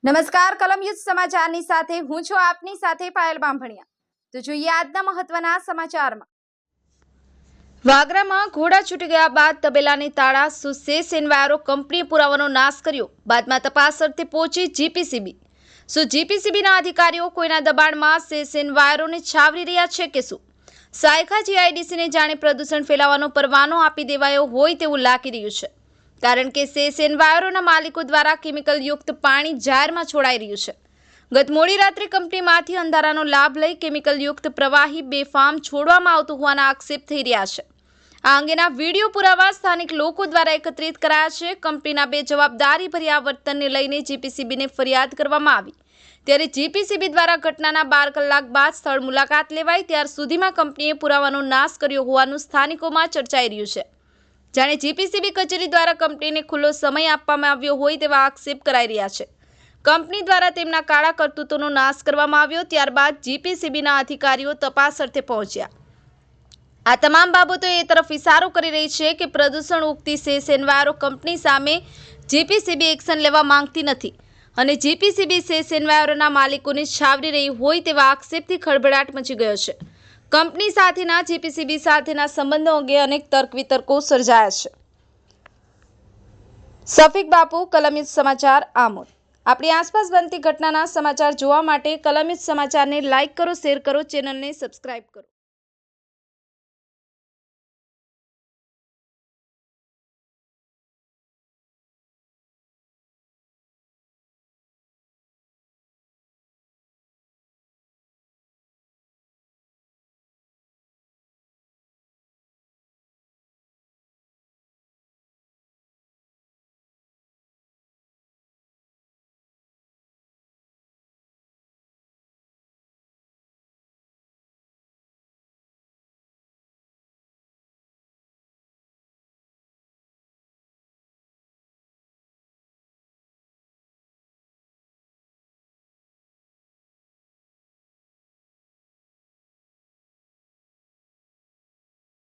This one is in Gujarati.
નમસ્કાર કલમયુદ્ધ સમાચારની સાથે હું છું આપની સાથે પાયલ બાંભણિયા। તો જોઈએ આજના મહત્વના સમાચારમાં। વાગરામાં ઘોડા છૂટી ગયા બાદ તબેલાની તાળા સુસેસ એન્વાયરો કંપનીએ પુરાવાનો નાશ કર્યો। બાદમાં તપાસ અર્થે પહોંચી જીપીસીબી। શું જીપીસીબીના અધિકારીઓ કોઈના દબાણમાં સેસ એન્વાયરોને છાવરી રહ્યા છે કે શું? સાયખા જીઆઈડીસીને જાણે પ્રદૂષણ ફેલાવવાનો પરવાનો આપી દેવાયો હોય તેવું લાગી રહ્યું છે, કારણ કે સેસ એન્વાયરોના માલિકો દ્વારા કેમિકલ યુક્ત પાણી જાહેરમાં છોડાઈ રહ્યું છે। ગત મોડી રાત્રે કંપનીમાંથી અંધારાનો લાભ લઈ કેમિકલ યુક્ત પ્રવાહી બેફામ છોડવામાં આવતું હોવાના આક્ષેપ થઈ રહ્યા છે। આ અંગેના વિડીયો પુરાવા સ્થાનિક લોકો દ્વારા એકત્રિત કરાયા છે। કંપનીના બેજવાબદારીભર્યા વર્તનને લઈને જીપીસીબીને ફરિયાદ કરવામાં આવી, ત્યારે જીપીસીબી દ્વારા ઘટનાના 12 કલાક બાદ સ્થળ મુલાકાત લેવાઈ ત્યાર સુધીમાં કંપનીએ પુરાવાનો નાશ કર્યો હોવાનું સ્થાનિકોમાં ચર્ચાઈ રહ્યું છે। જાણે જીપીસીબી કચેરી દ્વારા કંપનીને ખુલ્લો સમય આપવામાં આવ્યો હોય તેવા આક્ષેપ કરાઈ રહ્યા છે। કંપની દ્વારા તેમના કાળા કરતૂતોનો નાશ કરવામાં આવ્યો, ત્યારબાદ જીપીસીબીના અધિકારીઓ તપાસ અર્થે પહોંચ્યા। આ તમામ બાબતો એ તરફ ઇશારો કરી રહી છે કે પ્રદૂષણ ઉગતી સેસ એન્વાયરો કંપની સામે જીપીસીબી એક્શન લેવા માંગતી નથી અને જીપીસીબી સેસ એન્વાયરોના માલિકોને છાવરી રહી હોય તેવા આક્ષેપથી ખળભળાટ મચી ગયો છે। કંપની સાથેના જીપીસીબી સાથેના સંબંધો અંગે અનેક તર્ક વિતર્કો સર્જાયા છે। સફીક બાપુ, કલમયુદ્ધ સમાચાર, આમોદ। આપણી આસપાસ બનતી ઘટનાના સમાચાર જોવા માટે કલમયુદ્ધ સમાચારને લાઇક કરો, શેર કરો, ચેનલને સબસ્ક્રાઇબ કરો।